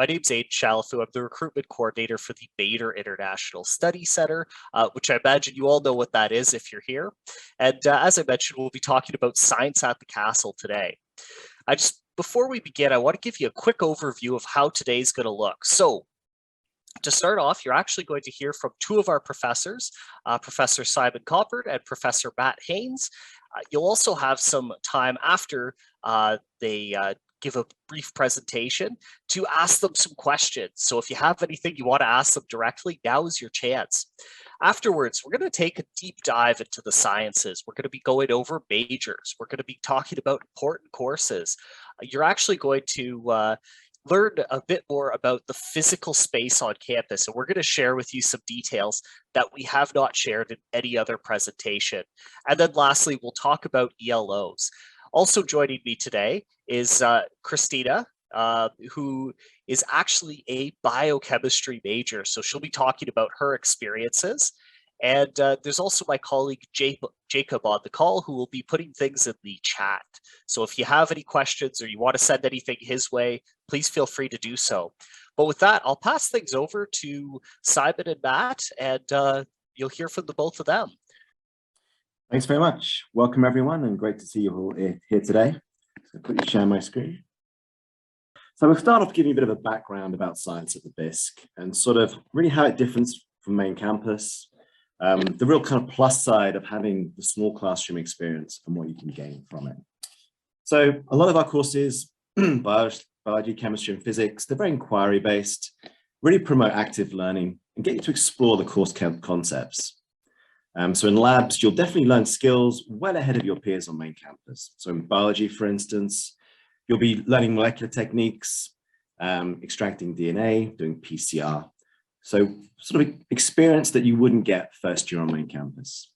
My name's Aiden Shalafu. I'm the recruitment coordinator for the Bader International Study Center, which I imagine you all know what that is if you're here. And as I mentioned, we'll be talking about science at the castle today. Before we begin, I want to give you a quick overview of how today's going to look. So, to start off, you're actually going to hear from two of our professors, Professor Simon Coppard and Professor Matt Haynes. You'll also have some time after they give a brief presentation to ask them some questions. So if you have anything you want to ask them directly, now is your chance. Afterwards, we're going to take a deep dive into the sciences. We're going to be going over majors. We're going to be talking about important courses. You're actually going to learn a bit more about the physical space on campus, and we're going to share with you some details that we have not shared in any other presentation. And then lastly, we'll talk about ELOs. Also joining me today is Christina, who is actually a biochemistry major, so she'll be talking about her experiences. And there's also my colleague Jacob on the call, who will be putting things in the chat. So if you have any questions or you want to send anything his way, please feel free to do so. But with that, I'll pass things over to Simon and Matt, and you'll hear from the both of them. Thanks very much. Welcome everyone, and great to see you all here today. So I'll quickly share my screen. So we'll start off giving you a bit of a background about science at the BISC and sort of really how it differs from main campus. The real kind of plus side of having the small classroom experience and what you can gain from it. So a lot of our courses, biology, chemistry and physics, they're very inquiry based, really promote active learning and get you to explore the course concepts. So in labs, you'll definitely learn skills well ahead of your peers on main campus. So in biology, for instance, you'll be learning molecular techniques, extracting DNA, doing PCR. So sort of experience that you wouldn't get first year on main campus.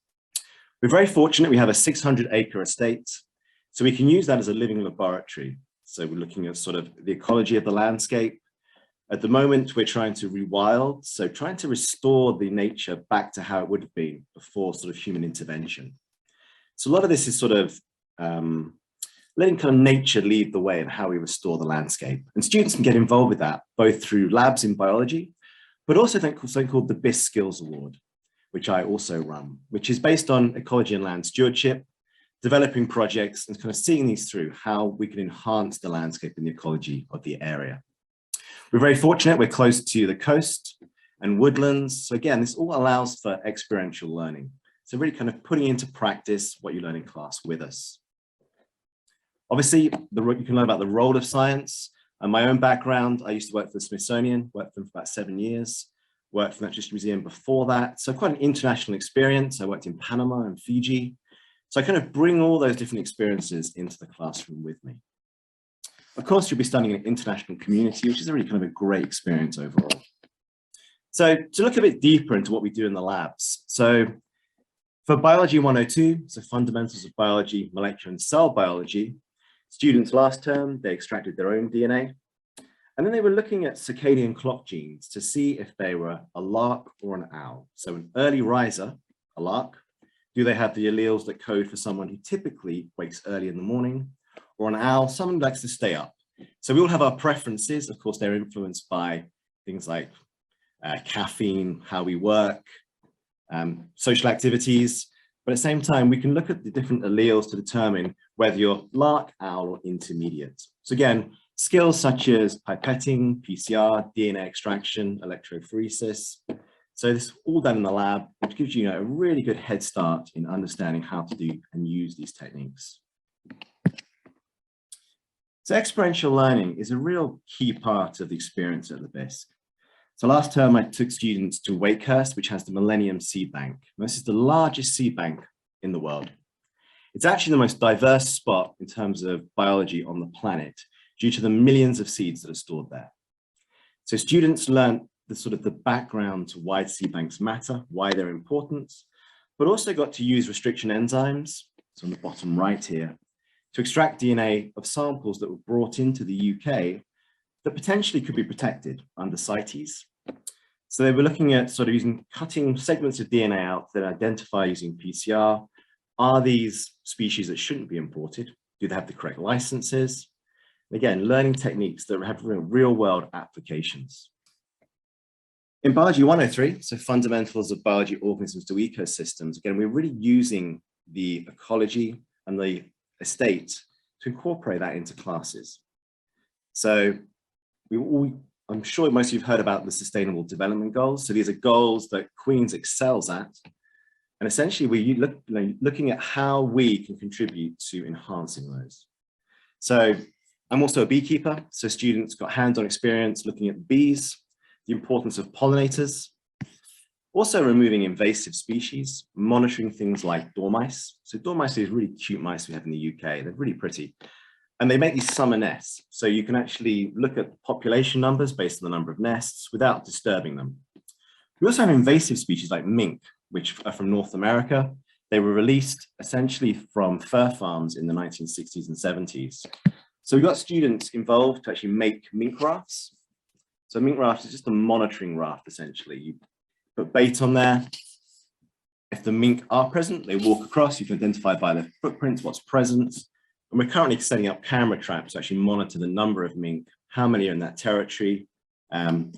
We're very fortunate we have a 600-acre estate, so we can use that as a living laboratory. So we're looking at sort of the ecology of the landscape. At the moment, we're trying to rewild, so trying to restore the nature back to how it would have been before sort of human intervention. So a lot of this is sort of letting kind of nature lead the way in how we restore the landscape. And students can get involved with that, both through labs in biology, but also something called the BISC Skills Award, which I also run, which is based on ecology and land stewardship, developing projects and kind of seeing these through how we can enhance the landscape and the ecology of the area. We're very fortunate, we're close to the coast and woodlands. So again, this all allows for experiential learning. So really kind of putting into practice what you learn in class with us. Obviously, you can learn about the role of science. And my own background, I used to work for the Smithsonian, worked for them for about 7 years, worked for the Natural History Museum before that. So quite an international experience. I worked in Panama and Fiji. So I kind of bring all those different experiences into the classroom with me. Of course, you'll be studying in an international community, which is really kind of a great experience overall. So to look a bit deeper into what we do in the labs. So for Biology 102, so fundamentals of biology, molecular and cell biology, students last term, they extracted their own DNA. And then they were looking at circadian clock genes to see if they were a lark or an owl. So an early riser, a lark, do they have the alleles that code for someone who typically wakes early in the morning? Or an owl, someone who likes to stay up. So we all have our preferences. Of course, they're influenced by things like caffeine, how we work, social activities. But at the same time, we can look at the different alleles to determine whether you're lark, owl, or intermediate. So again, skills such as pipetting, PCR, DNA extraction, electrophoresis. So this is all done in the lab, which gives you a really good head start in understanding how to do and use these techniques. So experiential learning is a real key part of the experience at the BISC. So last term, I took students to Wakehurst, which has the Millennium Seed Bank. And this is the largest seed bank in the world. It's actually the most diverse spot in terms of biology on the planet due to the millions of seeds that are stored there. So students learned the sort of the background to why seed banks matter, why they're important, but also got to use restriction enzymes, so on the bottom right here, to extract DNA of samples that were brought into the UK that potentially could be protected under CITES. So they were looking at sort of cutting segments of DNA out that identify using PCR. Are these species that shouldn't be imported? Do they have the correct licenses? Again, learning techniques that have real-world applications. In Biology 103, so fundamentals of biology, organisms to ecosystems, again, we're really using the ecology and the estate to incorporate that into classes. So I'm sure most of you have heard about the Sustainable Development Goals. So these are goals that Queen's excels at. And essentially, we're looking at how we can contribute to enhancing those. So I'm also a beekeeper. So students got hands-on experience looking at bees, the importance of pollinators, also removing invasive species, monitoring things like dormice. So dormice are really cute mice we have in the UK. They're really pretty. And they make these summer nests. So you can actually look at population numbers based on the number of nests without disturbing them. We also have invasive species like mink, which are from North America. They were released essentially from fur farms in the 1960s and 70s. So we got students involved to actually make mink rafts. So a mink raft is just a monitoring raft, essentially. You put bait on there. If the mink are present, they walk across. You can identify by their footprints what's present. And we're currently setting up camera traps to actually monitor the number of mink, how many are in that territory,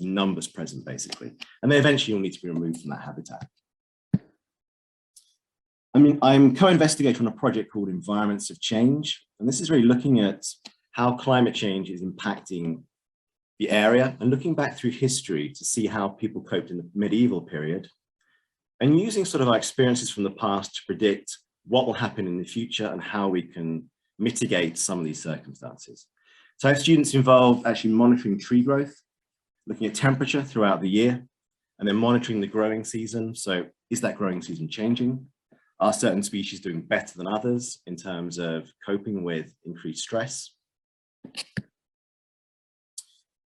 numbers present, basically. And they eventually will need to be removed from that habitat. I'm co-investigator on a project called Environments of Change. And this is really looking at how climate change is impacting the area and looking back through history to see how people coped in the medieval period and using sort of our experiences from the past to predict what will happen in the future and how we can mitigate some of these circumstances. So I have students involved actually monitoring tree growth, looking at temperature throughout the year, and then monitoring the growing season. So is that growing season changing? Are certain species doing better than others in terms of coping with increased stress?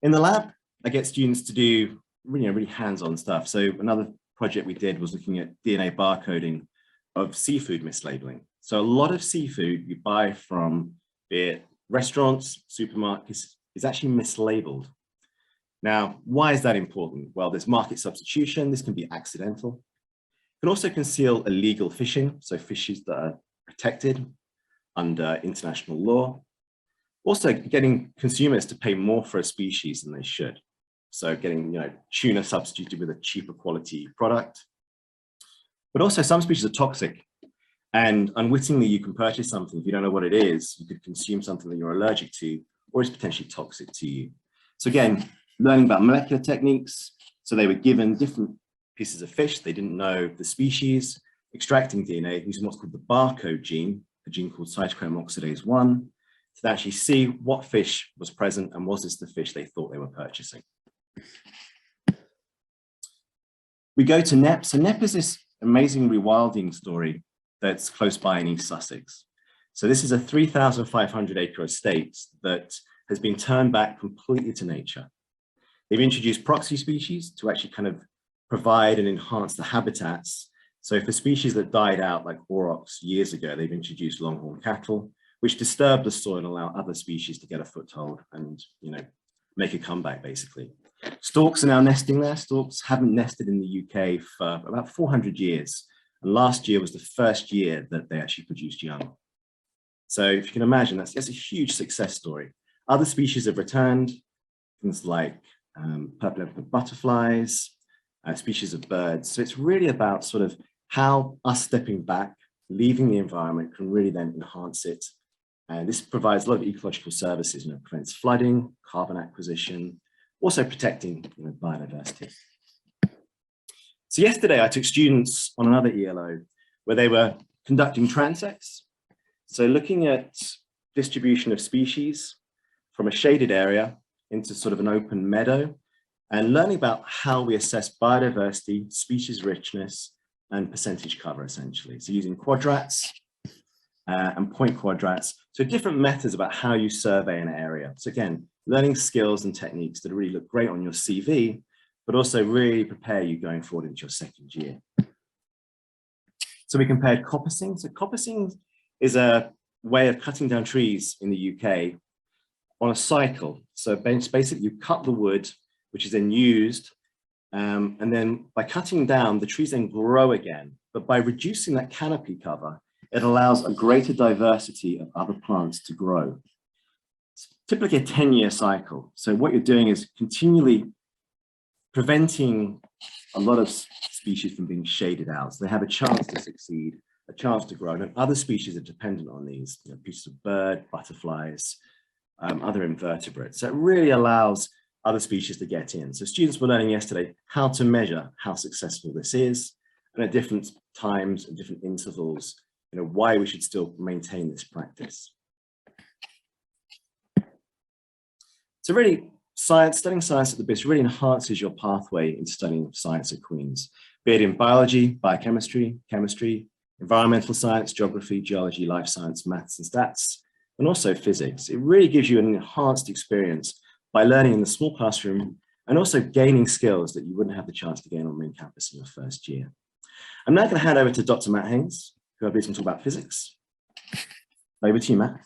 In the lab, I get students to do really hands-on stuff. So another project we did was looking at DNA barcoding of seafood mislabeling. So a lot of seafood you buy from, be it restaurants, supermarkets, is actually mislabeled. Now, why is that important? Well, there's market substitution. This can be accidental. It can also conceal illegal fishing, so fishes that are protected under international law. Also getting consumers to pay more for a species than they should. So getting tuna substituted with a cheaper quality product. But also some species are toxic. And unwittingly, you can purchase something. If you don't know what it is, you could consume something that you're allergic to or is potentially toxic to you. So again, learning about molecular techniques. So they were given different pieces of fish. They didn't know the species, extracting DNA using what's called the barcode gene, a gene called cytochrome oxidase 1, to actually see what fish was present and was this the fish they thought they were purchasing. We go to Knepp. So Knepp is this amazing rewilding story that's close by in East Sussex. So this is a 3,500 acre estate that has been turned back completely to nature. They've introduced proxy species to actually kind of provide and enhance the habitats. So for species that died out like aurochs years ago, they've introduced longhorn cattle, which disturb the soil and allow other species to get a foothold and make a comeback basically. Storks are now nesting there. Storks haven't nested in the UK for about 400 years. And last year was the first year that they actually produced young. So if you can imagine, that's a huge success story. Other species have returned, things like purple emperor butterflies, species of birds. So it's really about sort of how us stepping back, leaving the environment can really then enhance it. And this provides a lot of ecological services, prevents flooding, carbon acquisition, also protecting biodiversity. So yesterday I took students on another ELO where they were conducting transects. So looking at distribution of species from a shaded area into sort of an open meadow and learning about how we assess biodiversity, species richness, and percentage cover essentially. So using quadrats and point quadrats. So different methods about how you survey an area. So again, learning skills and techniques that really look great on your CV, but also really prepare you going forward into your second year. So we compared coppicing. So coppicing is a way of cutting down trees in the UK on a cycle. So basically you cut the wood, which is then used, and then by cutting down, the trees then grow again. But by reducing that canopy cover, it allows a greater diversity of other plants to grow. typically a 10-year cycle. So what you're doing is continually preventing a lot of species from being shaded out. So they have a chance to succeed, a chance to grow. And other species are dependent on these, pieces of bird, butterflies, other invertebrates. So it really allows other species to get in. So students were learning yesterday how to measure how successful this is, and at different times and different intervals, why we should still maintain this practice. So really, studying science at the BIS really enhances your pathway into studying science at Queen's, be it in biology, biochemistry, chemistry, environmental science, geography, geology, life science, maths and stats, and also physics. It really gives you an enhanced experience by learning in the small classroom and also gaining skills that you wouldn't have the chance to gain on main campus in your first year. I'm now going to hand over to Dr. Matt Haynes, who will be talking about physics. Over to you, Matt.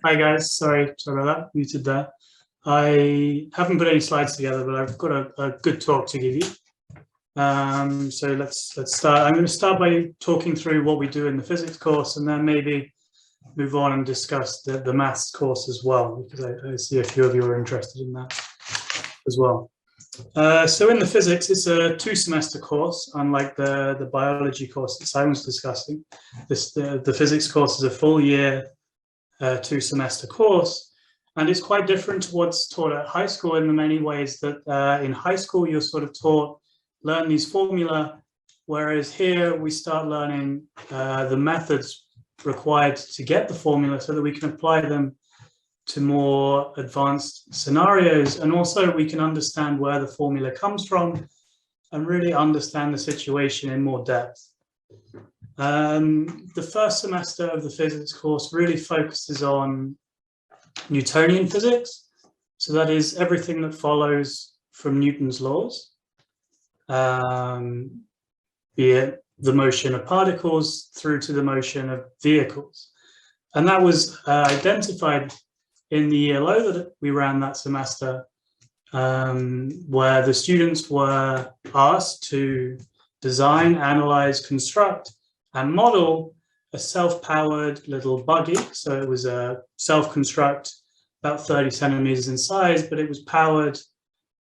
Hi guys, sorry about that, muted there. I haven't put any slides together, but I've got a good talk to give you. So let's start. I'm going to start by talking through what we do in the physics course, and then maybe move on and discuss the maths course as well, because I see a few of you are interested in that as well. So in the physics, it's a 2-semester course, unlike the biology course that Simon was discussing. The physics course is a full year 2-semester course, and it's quite different to what's taught at high school in the many ways that in high school you're sort of taught, learn these formula, whereas here we start learning the methods required to get the formula so that we can apply them to more advanced scenarios, and also we can understand where the formula comes from and really understand the situation in more depth. The first semester of the physics course really focuses on Newtonian physics. So that is everything that follows from Newton's laws, be it the motion of particles through to the motion of vehicles. And that was identified in the ELO that we ran that semester, where the students were asked to design, analyze, construct, and model a self-powered little buggy. So it was a self-construct, about 30 centimeters in size, but it was powered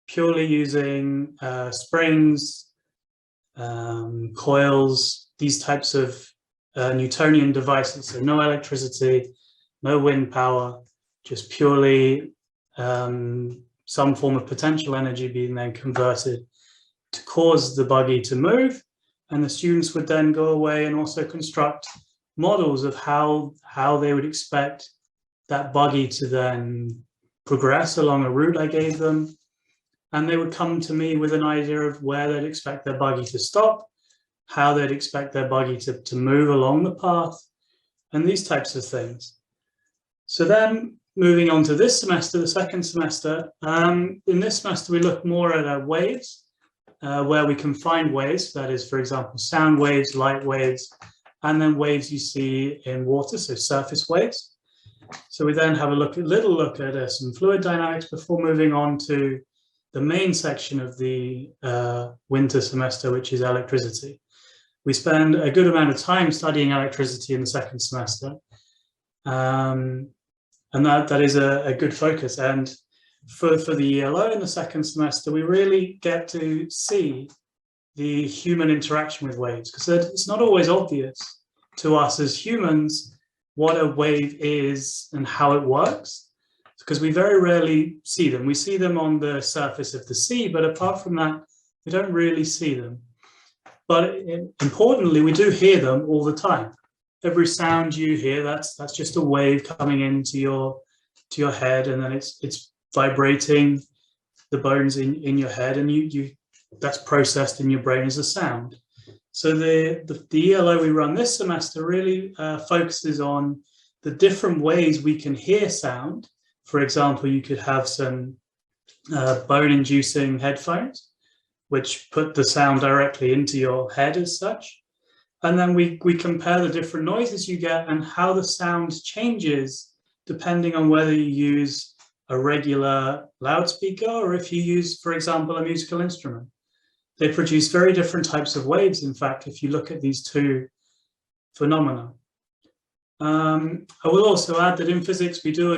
purely using springs, coils, these types of Newtonian devices. So no electricity, no wind power, just purely some form of potential energy being then converted to cause the buggy to move. And the students would then go away and also construct models of how they would expect that buggy to then progress along a route I gave them. And they would come to me with an idea of where they'd expect their buggy to stop, how they'd expect their buggy to move along the path, and these types of things. So then moving on to this semester, the second semester, in this semester we look more at waves, where we can find waves, that is, for example, sound waves, light waves, and then waves you see in water, so surface waves. So we then have a little look at some fluid dynamics before moving on to the main section of the winter semester, which is electricity. We spend a good amount of time studying electricity in the second semester, and that is a good focus. And for the ELO in the second semester, we really get to see the human interaction with waves, because it's not always obvious to us as humans what a wave is and how it works, because we very rarely see them. We see them on the surface of the sea, but apart from that, we don't really see them. But importantly, we do hear them all the time. Every sound you hear, that's just a wave coming into your head, and then it's vibrating the bones in your head, and that's processed in your brain as a sound. So the ELO we run this semester really focuses on the different ways we can hear sound. For example, you could have some bone-inducing headphones, which put the sound directly into your head as such. And then we compare the different noises you get and how the sound changes depending on whether you use a regular loudspeaker or if you use, for example, a musical instrument. They produce very different types of waves. In fact, if you look at these two phenomena. I will also add that in physics, we do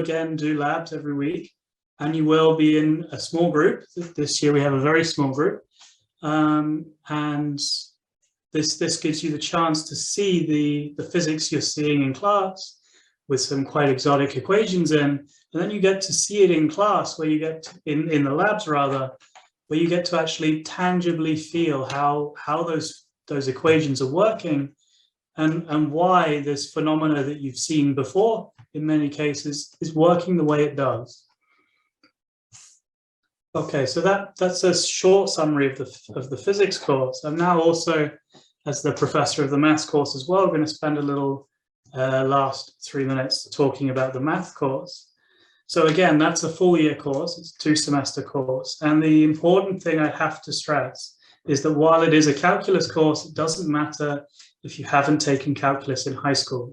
labs every week, and you will be in a small group. This year we have a very small group, and this gives you the chance to see the physics you're seeing in class with some quite exotic equations in, and then you get to see it in class, where you get to, in the labs rather, where you get to actually tangibly feel how those equations are working, and why this phenomena that you've seen before in many cases is working the way it does. Okay, so that's a short summary of the physics course. I'm now also, as the professor of the maths course as well, going to spend a little last 3 minutes talking about the math course. So again, that's a full year course, it's a 2-semester course. And the important thing I have to stress is that while it is a calculus course, it doesn't matter if you haven't taken calculus in high school.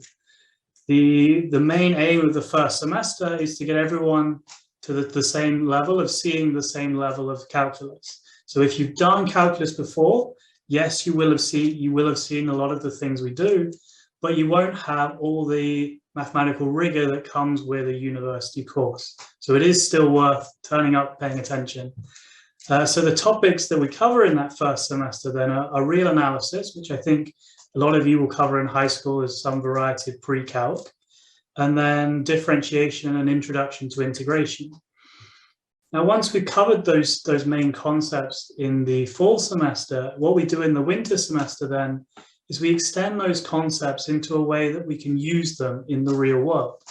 The main aim of the first semester is to get everyone to the same level of seeing the same level of calculus. So if you've done calculus before, yes, you will have seen a lot of the things we do, but you won't have all the mathematical rigor that comes with a university course. So it is still worth turning up, paying attention. So the topics that we cover in that first semester then are real analysis, which I think a lot of you will cover in high school as some variety of pre-calc, and then differentiation and introduction to integration. Now, once we've covered those main concepts in the fall semester, what we do in the winter semester then is we extend those concepts into a way that we can use them in the real world.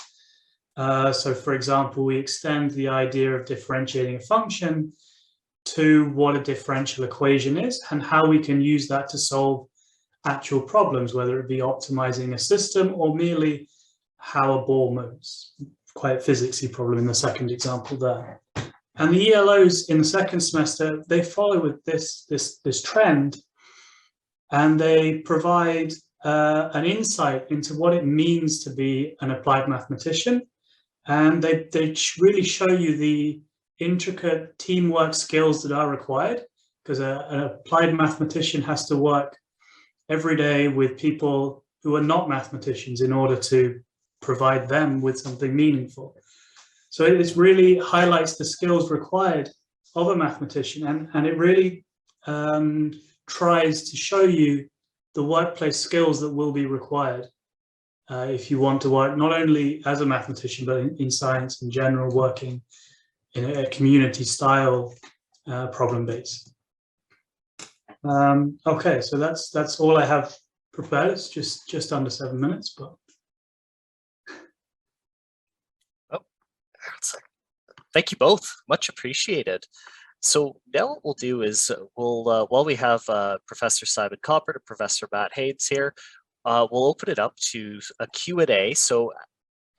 So for example, we extend the idea of differentiating a function to what a differential equation is and how we can use that to solve actual problems, whether it be optimizing a system or merely how a ball moves. Quite a physicsy problem in the second example there. And the ELOs in the second semester, they follow with this trend, and they provide an insight into what it means to be an applied mathematician. And they really show you the intricate teamwork skills that are required, because an applied mathematician has to work every day with people who are not mathematicians in order to provide them with something meaningful. So it really highlights the skills required of a mathematician, and it really tries to show you the workplace skills that will be required if you want to work not only as a mathematician, but in science in general, working in a community style problem base. Okay, so that's all I have prepared. It's just under 7 minutes, but. Thank you both, much appreciated. So now what we'll do is we'll, while we have Professor Simon Coppard and Professor Matt Haynes here, we'll open it up to a Q&A. So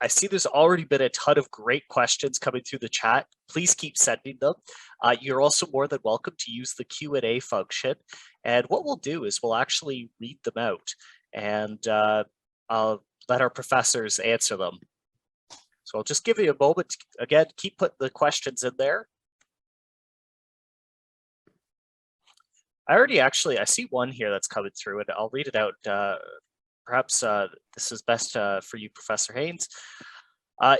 I see there's already been a ton of great questions coming through the chat. Please keep sending them. You're also more than welcome to use the Q&A function. And what we'll do is we'll actually read them out, and I'll let our professors answer them. So I'll just give you a moment. Again, keep putting the questions in there. I see one here that's coming through, and I'll read it out. Perhaps this is best for you, Professor Haynes.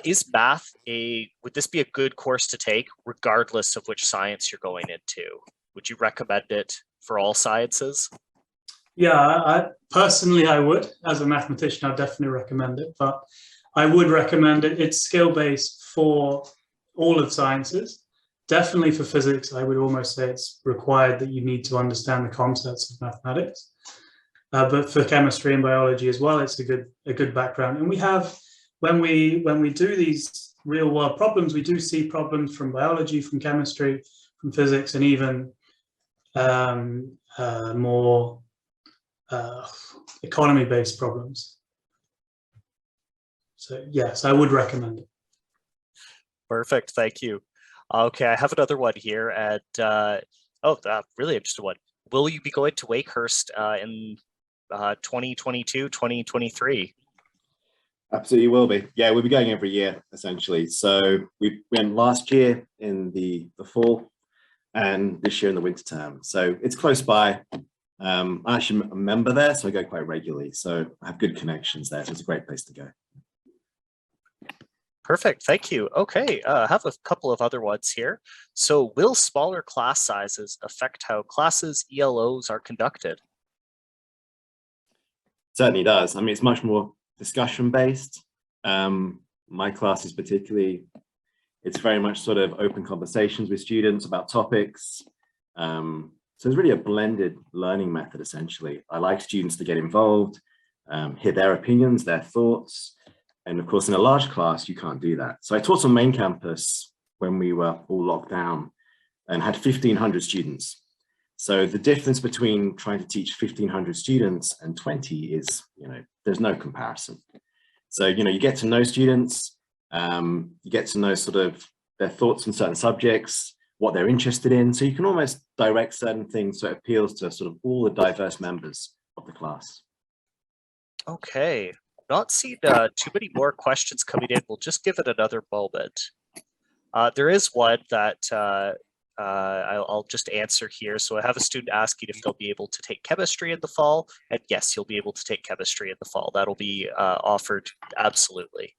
Is math would this be a good course to take regardless of which science you're going into? Would you recommend it for all sciences? Yeah, personally I would. As a mathematician, I'd definitely recommend it, but I would recommend it. It's skill-based for all of sciences. Definitely for physics, I would almost say it's required that you need to understand the concepts of mathematics. But for chemistry and biology as well, it's a good background. And we have, when we do these real-world problems, we do see problems from biology, from chemistry, from physics, and even more economy-based problems. So yes, I would recommend it. Perfect, thank you. Okay, I have another one here, and really interesting one. Will you be going to Wakehurst in 2022, 2023? Absolutely will be. Yeah, we'll be going every year, essentially. So we went last year in the fall, and this year in the winter term. So it's close by. I'm actually a member there, so I go quite regularly. So I have good connections there. So it's a great place to go. Perfect, thank you. Okay, I have a couple of other ones here. So will smaller class sizes affect how classes, ELOs are conducted? Certainly does. I mean, it's much more discussion based. My class is particularly, it's very much sort of open conversations with students about topics. So it's really a blended learning method, essentially. I like students to get involved, hear their opinions, their thoughts. And of course, in a large class, you can't do that. So I taught on main campus when we were all locked down and had 1,500 students. So the difference between trying to teach 1,500 students and 20 is, there's no comparison. So, you get to know students, you get to know sort of their thoughts on certain subjects, what they're interested in. So you can almost direct certain things so it appeals to sort of all the diverse members of the class. Okay, not seen too many more questions coming in. We'll just give it another moment. There is one that I'll just answer here. So I have a student asking if they'll be able to take chemistry in the fall, and yes, you'll be able to take chemistry in the fall. That'll be offered, absolutely.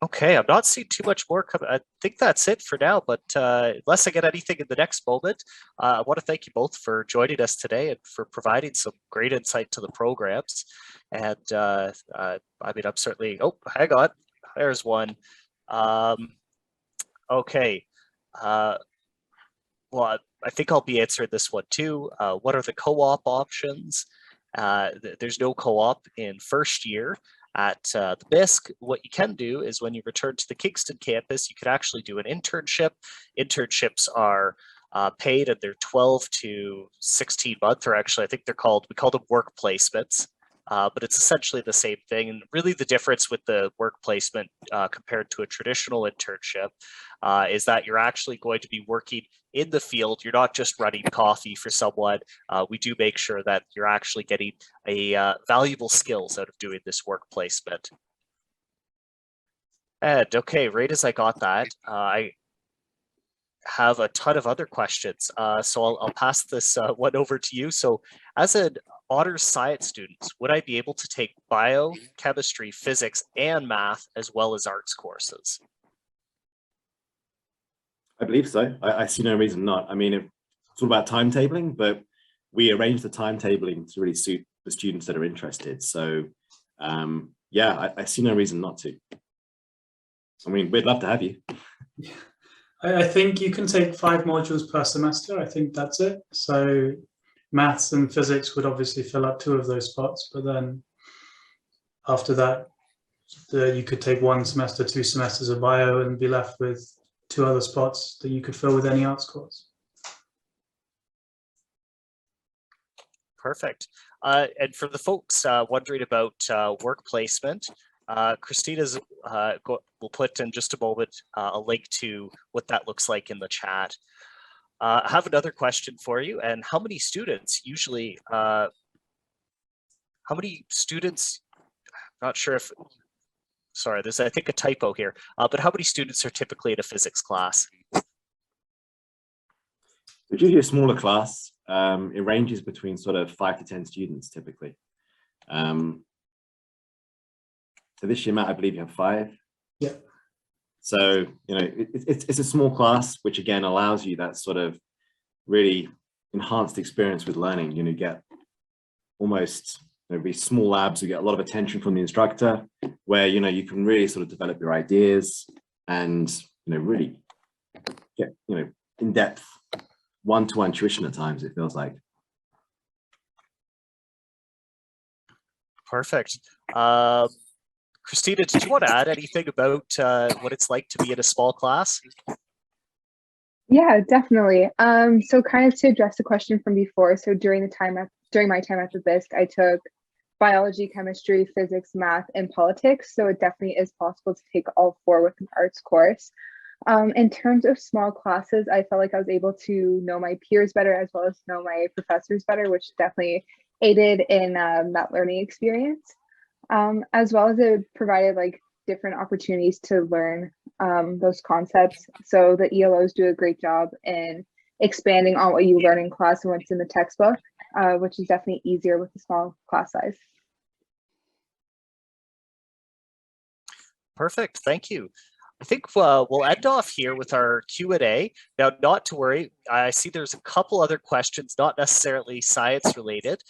Okay, I'm not seeing too much more coming. I think that's it for now, but unless I get anything in the next moment, I want to thank you both for joining us today and for providing some great insight to the programs. And I mean, I'm certainly, oh, hang on, there's one. Okay, well, I think I'll be answering this one too. What are the co-op options? There's no co-op in first year. At the BISC, what you can do is when you return to the Kingston campus, you can actually do an internship. Internships are paid, and they're 12 to 16 months, or actually I think we call them work placements, but it's essentially the same thing. And really the difference with the work placement compared to a traditional internship is that you're actually going to be working in the field. You're not just running coffee for someone. We do make sure that you're actually getting a valuable skills out of doing this work placement. And okay, right as I got that, I have a ton of other questions. So I'll pass this one over to you. So as an honors science student, would I be able to take bio, chemistry, physics, and math, as well as arts courses? I believe so. I see no reason not. I mean, it's all about timetabling, but we arrange the timetabling to really suit the students that are interested. So yeah, I see no reason not to. I mean, we'd love to have you. Yeah. I think you can take 5 modules per semester. I think that's it. So maths and physics would obviously fill up 2 of those spots, but then after that, you could take 1 semester, 2 semesters of bio and be left with 2 other spots that you could fill with any arts course. Perfect. And for the folks wondering about work placement, Christina's will put in just a moment a link to what that looks like in the chat. I have another question for you. And how many students usually, I'm not sure if, sorry, there's I think a typo here, but how many students are typically in a physics class? It's usually a smaller class. It ranges between sort of 5 to 10 students typically. So this year, Matt, I believe you have 5. Yeah. So, it's a small class, which again allows you that sort of really enhanced experience with learning. You get almost these small labs, you get a lot of attention from the instructor, where you can really sort of develop your ideas and really get in-depth one-to-one tuition at times, it feels like. Perfect. Christina, did you want to add anything about what it's like to be in a small class? Yeah, definitely. So kind of to address the question from before, so during my time at the BISC, I took biology, chemistry, physics, math, and politics. So it definitely is possible to take all 4 with an arts course. In terms of small classes, I felt like I was able to know my peers better as well as know my professors better, which definitely aided in that learning experience. As well as it provided like different opportunities to learn those concepts. So the ELOs do a great job in expanding on what you learn in class and what's in the textbook, which is definitely easier with a small class size. Perfect, thank you. I think we'll end off here with our Q&A. Now, not to worry, I see there's a couple other questions, not necessarily science related.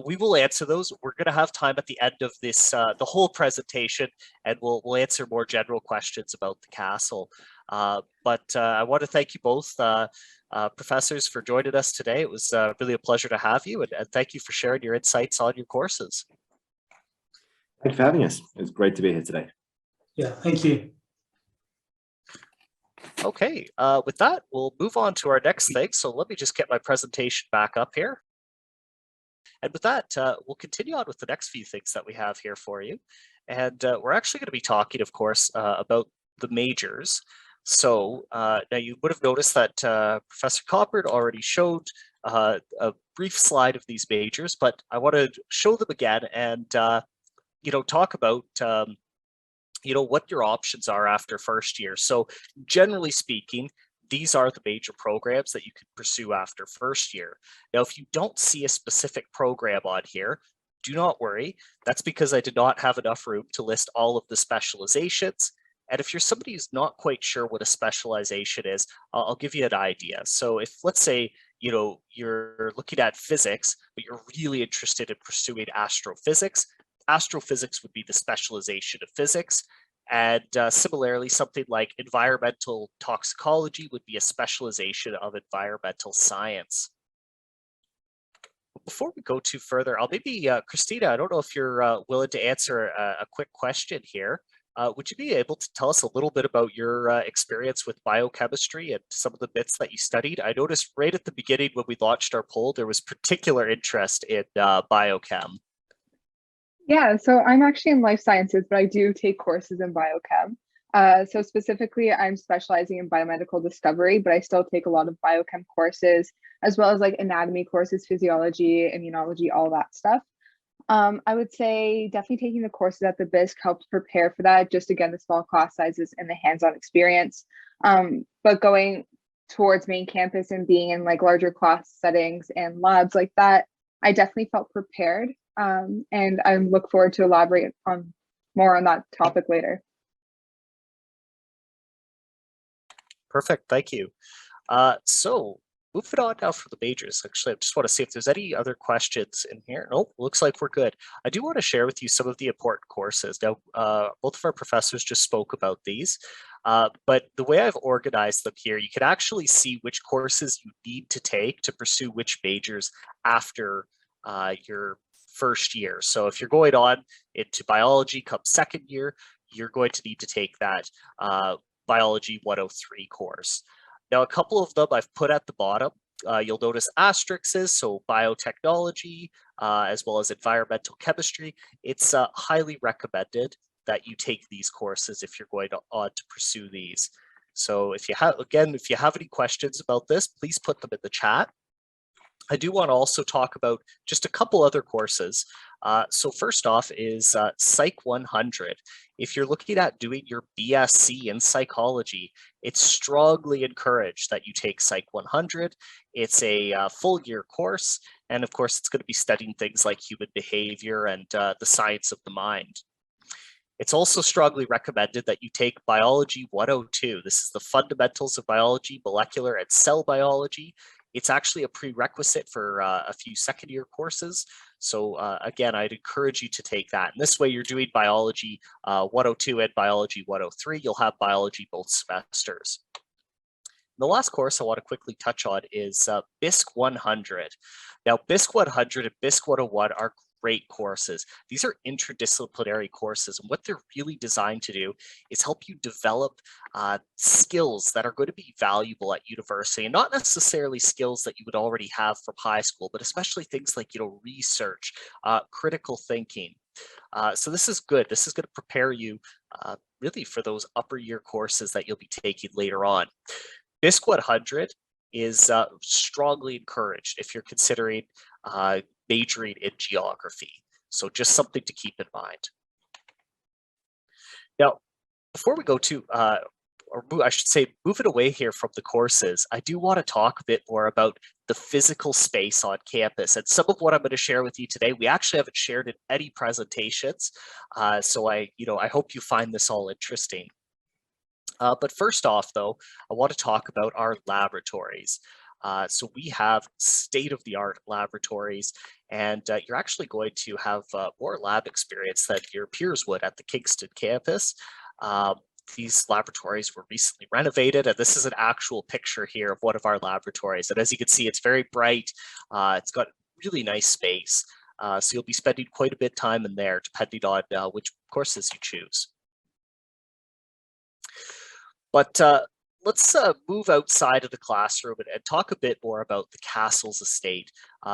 We will answer those. We're going to have time at the end of this, the whole presentation, and we'll answer more general questions about the castle. But I want to thank you both, professors, for joining us today. It was really a pleasure to have you, and thank you for sharing your insights on your courses. Thank you for having us. It's great to be here today. Yeah, thank you. Okay, with that, we'll move on to our next thing. So let me just get my presentation back up here. And with that, we'll continue on with the next few things that we have here for you. And we're actually going to be talking, of course, about the majors. So now you would have noticed that Professor Coppard already showed a brief slide of these majors, but I want to show them again and, talk about what your options are after first year. So generally speaking, these are the major programs that you can pursue after first year. Now, if you don't see a specific program on here, do not worry. That's because I did not have enough room to list all of the specializations. And if you're somebody who's not quite sure what a specialization is, I'll give you an idea. So if, let's say, you're looking at physics, but you're really interested in pursuing astrophysics, astrophysics would be the specialization of physics. And similarly, something like environmental toxicology would be a specialization of environmental science. Before we go too further, I'll maybe, Christina, I don't know if you're willing to answer a quick question here. Would you be able to tell us a little bit about your experience with biochemistry and some of the bits that you studied? I noticed right at the beginning when we launched our poll, there was particular interest in biochem. Yeah, so I'm actually in life sciences, but I do take courses in biochem. So specifically, I'm specializing in biomedical discovery, but I still take a lot of biochem courses, as well as like anatomy courses, physiology, immunology, all that stuff. I would say definitely taking the courses at the BISC helped prepare for that, just again, the small class sizes and the hands-on experience. But going towards main campus and being in like larger class settings and labs like that, I definitely felt prepared. And I look forward to elaborate on more on that topic later. Perfect, thank you. So moving on now for the majors. Actually, I just want to see if there's any other questions in here. Nope, looks like we're good. I do want to share with you some of the important courses. Now, both of our professors just spoke about these, but the way I've organized them here, you can actually see which courses you need to take to pursue which majors after your first year. So if you're going on into biology come second year, you're going to need to take that Biology 103 course. Now, a couple of them I've put at the bottom. You'll notice asterisks, so biotechnology, as well as environmental chemistry. It's highly recommended that you take these courses if you're going on to pursue these. So if you have, again, if you have any questions about this, please put them in the chat. I do want to also talk about just a couple other courses. So first off is Psych 100. If you're looking at doing your BSc in psychology, it's strongly encouraged that you take Psych 100. It's a full year course. And of course, it's going to be studying things like human behavior and the science of the mind. It's also strongly recommended that you take Biology 102. This is the fundamentals of biology, molecular and cell biology. It's actually a prerequisite for a few second year courses. So again, I'd encourage you to take that. And this way you're doing Biology 102 and Biology 103. You'll have biology both semesters. The last course I want to quickly touch on is BISC 100. Now, BISC 100 and BISC 101 are great courses. These are interdisciplinary courses, and what they're really designed to do is help you develop skills that are going to be valuable at university, and not necessarily skills that you would already have from high school, but especially things like research, critical thinking. So this is good. This is going to prepare you really for those upper year courses that you'll be taking later on. BISC 100 is strongly encouraged if you're considering majoring in geography. So just something to keep in mind. Now, before we go to I should say, moving away here from the courses, I do want to talk a bit more about the physical space on campus. And some of what I'm going to share with you today, we actually haven't shared in any presentations. So I hope you find this all interesting. But first off, though, I want to talk about our laboratories. So we have state-of-the-art laboratories, and you're actually going to have more lab experience than your peers would at the Kingston campus. These laboratories were recently renovated, and this is an actual picture here of one of our laboratories. And as you can see, it's very bright. It's got really nice space. So you'll be spending quite a bit of time in there, depending on which courses you choose. But let's move outside of the classroom and talk a bit more about the castle's estate,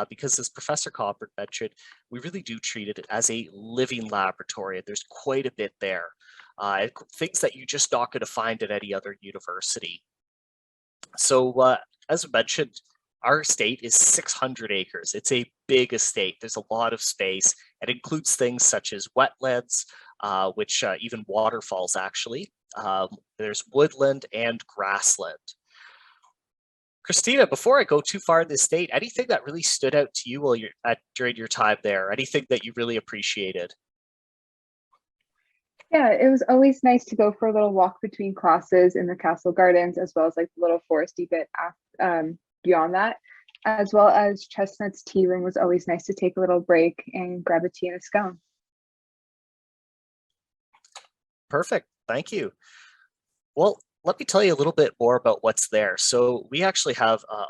because as Professor Coppard mentioned, we really do treat it as a living laboratory, and there's quite a bit there. Things that you're just not going to find at any other university. So as I mentioned, our estate is 600 acres. It's a big estate. There's a lot of space. It includes things such as wetlands, which even waterfalls actually. There's woodland and grassland. Christina, before I go too far in the estate, anything that really stood out to you while during your time there? Anything that you really appreciated? Yeah, it was always nice to go for a little walk between classes in the castle gardens, as well as like the little foresty bit beyond that, as well as Chestnut's tea room was always nice to take a little break and grab a tea and a scone. Perfect, thank you. Well, let me tell you a little bit more about what's there. So we actually have a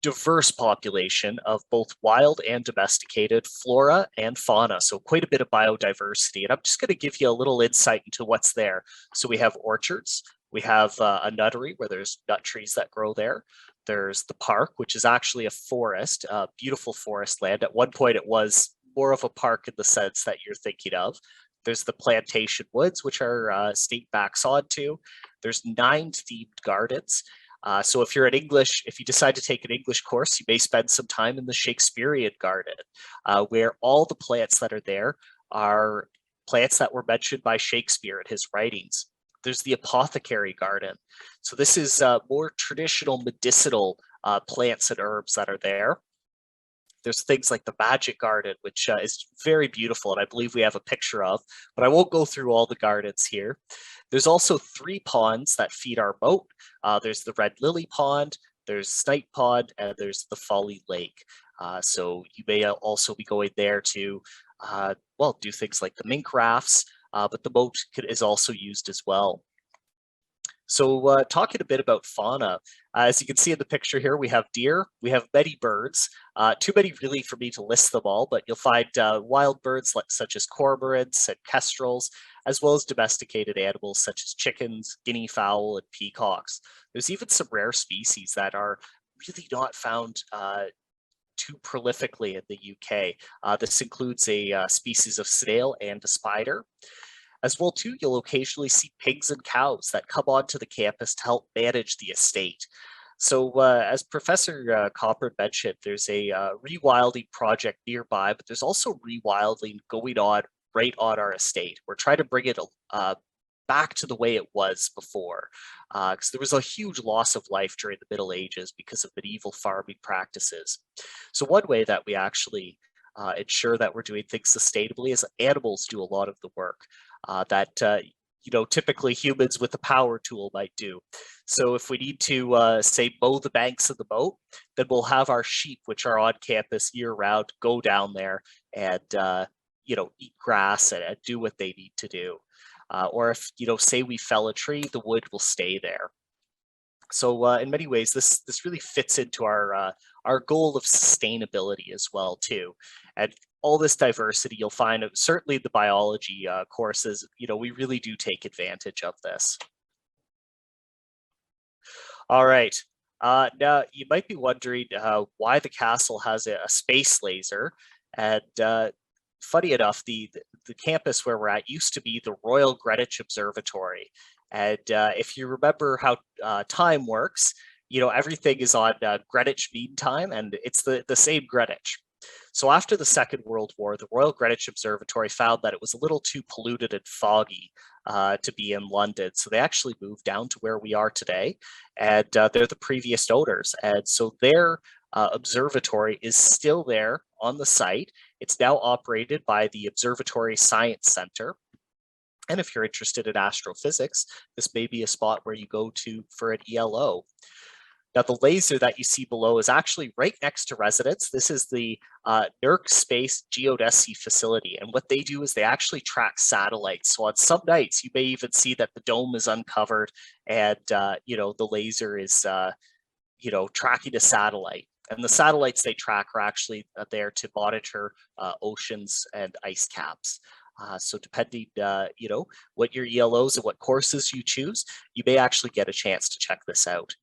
diverse population of both wild and domesticated flora and fauna, so quite a bit of biodiversity. And I'm just going to give you a little insight into what's there. So we have orchards, we have a nuttery where there's nut trees that grow there. There's the park, which is actually a forest, beautiful forest land. At one point it was more of a park in the sense that you're thinking of. There's the plantation woods, which our state backs onto. There's 9 themed gardens. So if you're if you decide to take an English course, you may spend some time in the Shakespearean garden, where all the plants that are there are plants that were mentioned by Shakespeare in his writings. There's the apothecary garden. So this is more traditional medicinal plants and herbs that are there. There's things like the magic garden, which is very beautiful, and I believe we have a picture of, but I won't go through all the gardens here. There's also 3 ponds that feed our moat. There's the Red Lily Pond, there's Snipe Pond, and there's the Folly Lake. So you may also be going there to, well, do things like the mink rafts, but the moat is also used as well. So talking a bit about fauna, as you can see in the picture here, we have deer, we have many birds, too many really for me to list them all, but you'll find wild birds such as cormorants and kestrels, as well as domesticated animals such as chickens, guinea fowl, and peacocks. There's even some rare species that are really not found too prolifically in the UK. This includes a species of snail and a spider. As well, too, you'll occasionally see pigs and cows that come onto the campus to help manage the estate. So as Professor Coppard mentioned, there's a rewilding project nearby, but there's also rewilding going on right on our estate. We're trying to bring it back to the way it was before, because there was a huge loss of life during the Middle Ages because of medieval farming practices. So one way that we actually ensure that we're doing things sustainably is animals do a lot of the work that typically humans with a power tool might do. So if we need to say mow the banks of the moat, then we'll have our sheep, which are on campus year round, go down there and eat grass and do what they need to do. Or if say we fell a tree, the wood will stay there. So in many ways, this really fits into our goal of sustainability as well too. And all this diversity you'll find, certainly the biology courses, we really do take advantage of this. All right. Now you might be wondering why the castle has a space laser. And funny enough, the campus where we're at used to be the Royal Greenwich Observatory. And if you remember how time works, everything is on Greenwich Mean Time, and it's the same Greenwich. So after the Second World War, the Royal Greenwich Observatory found that it was a little too polluted and foggy to be in London. So they actually moved down to where we are today, and they're the previous owners. And so their observatory is still there on the site. It's now operated by the Observatory Science Center. And if you're interested in astrophysics, this may be a spot where you go to for an ELO. Now, the laser that you see below is actually right next to residence. This is the NERC Space Geodesy facility. And what they do is they actually track satellites. So on some nights, you may even see that the dome is uncovered and, the laser is, tracking a satellite. And the satellites they track are actually there to monitor oceans and ice caps. So depending, what your ELOs and what courses you choose, you may actually get a chance to check this out.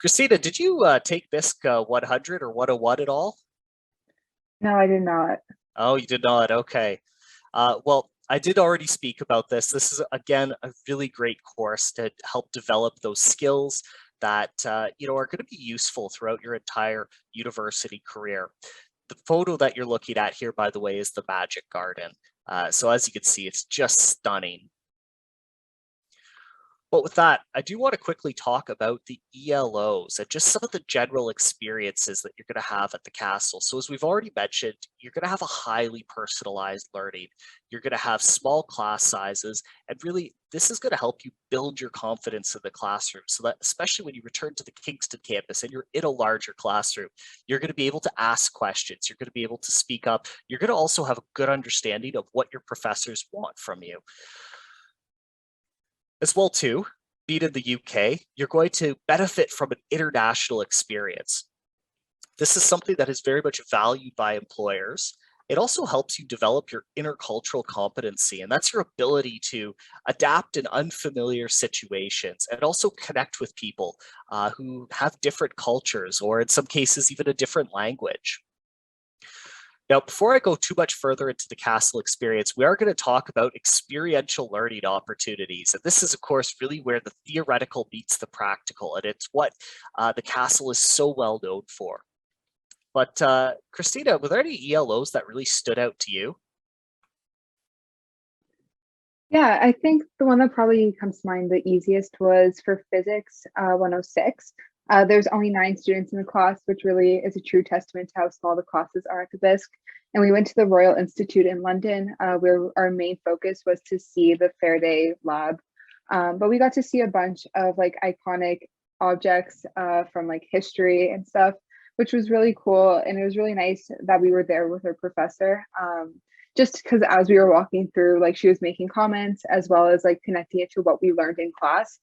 Christina, did you take BISC 100 or 101 at all? No, I did not. Oh, you did not. Okay. Well, I did already speak about this. This is, again, a really great course to help develop those skills that, are going to be useful throughout your entire university career. The photo that you're looking at here, by the way, is the Magic Garden. So as you can see, it's just stunning. But with that, I do want to quickly talk about the ELOs and just some of the general experiences that you're going to have at the castle. So as we've already mentioned, you're going to have a highly personalized learning. You're going to have small class sizes, and really this is going to help you build your confidence in the classroom so that especially when you return to the Kingston campus and you're in a larger classroom, you're going to be able to ask questions. You're going to be able to speak up. You're going to also have a good understanding of what your professors want from you. As well, too, being in the UK, you're going to benefit from an international experience. This is something that is very much valued by employers. It also helps you develop your intercultural competency, and that's your ability to adapt in unfamiliar situations and also connect with people who have different cultures or in some cases even a different language. Now, before I go too much further into the castle experience, we are going to talk about experiential learning opportunities. And this is, of course, really where the theoretical meets the practical, and it's what the castle is so well known for. But Christina, were there any ELOs that really stood out to you? Yeah, I think the one that probably comes to mind the easiest was for physics 106. There's only 9 students in the class, which really is a true testament to how small the classes are at the BISC. And we went to the Royal Institute in London, where our main focus was to see the Faraday lab. But we got to see a bunch of like iconic objects from like history and stuff, which was really cool. And it was really nice that we were there with our professor. Just because as we were walking through, like she was making comments as well as like connecting it to what we learned in class.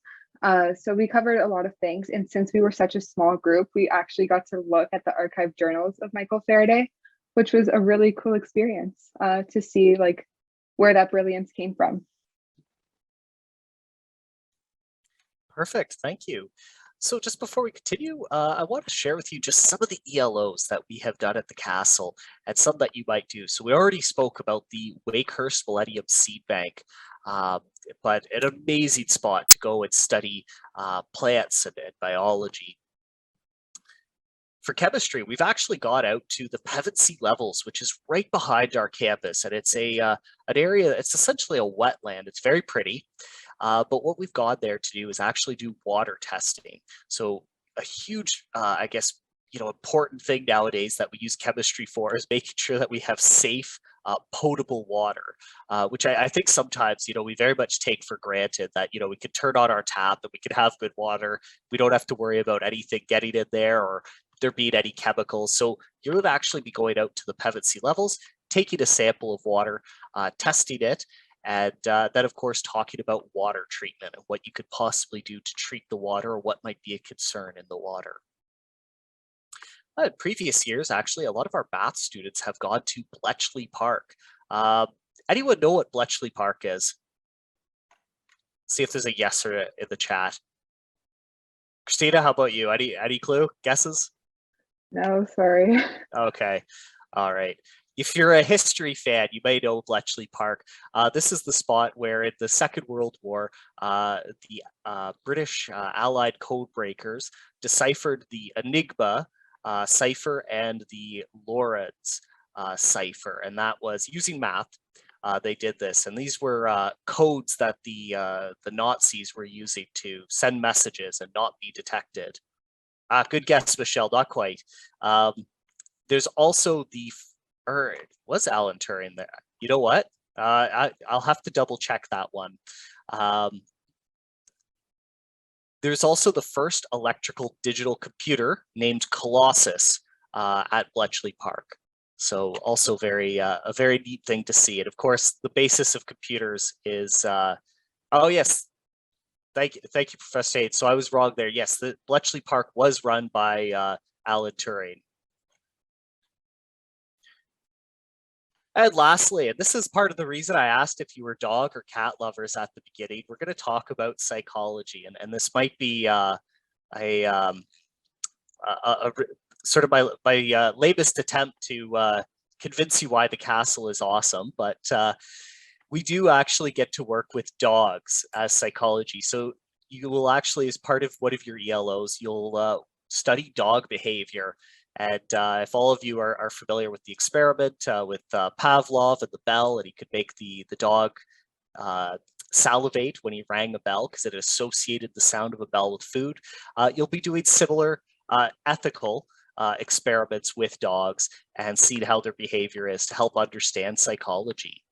So we covered a lot of things, and since we were such a small group, we actually got to look at the archived journals of Michael Faraday, which was a really cool experience to see like where that brilliance came from. Perfect, thank you. So just before we continue, I want to share with you just some of the ELOs that we have done at the castle and some that you might do. So we already spoke about the Wakehurst Millennium Seed Bank, but an amazing spot to go and study plants and biology. For chemistry, we've actually got out to the Pevensey Levels, which is right behind our campus, and it's an area. It's essentially a wetland. It's very pretty. But what we've gone there to do is actually do water testing. So a huge, I guess, important thing nowadays that we use chemistry for is making sure that we have safe, potable water, which I think sometimes, we very much take for granted that, we could turn on our tap and we could have good water. We don't have to worry about anything getting in there or there being any chemicals. So you would actually be going out to the Pevensey Levels, taking a sample of water, testing it, and then, of course, talking about water treatment and what you could possibly do to treat the water or what might be a concern in the water. In previous years, actually, a lot of our math students have gone to Bletchley Park. Anyone know what Bletchley Park is? See if there's a yes or in the chat. Christina, how about you? Any clue? Guesses? No, sorry. Okay. All right. If you're a history fan, you may know Bletchley Park. This is the spot where in the Second World War, the British Allied code breakers deciphered the enigma cipher and the Lorenz cipher, and that was using math. They did this, and these were codes that the Nazis were using to send messages and not be detected. Good guess, Michelle, not quite. There's also was Alan Turing there? You know what? I'll have to double check that one. There's also the first electrical digital computer named Colossus at Bletchley Park. So also a very neat thing to see. And of course, the basis of computers is, oh yes, thank you, Professor Haynes. So I was wrong there. Yes, the Bletchley Park was run by Alan Turing. And lastly, and this is part of the reason I asked if you were dog or cat lovers at the beginning, we're going to talk about psychology, and this might be sort of my latest attempt to convince you why the castle is awesome, but we do actually get to work with dogs as psychology. So you will actually, as part of one of your ELOs, you'll study dog behavior. And if all of you are familiar with the experiment with Pavlov and the bell, and he could make the dog salivate when he rang a bell because it associated the sound of a bell with food, you'll be doing similar ethical experiments with dogs and seeing how their behavior is to help understand psychology.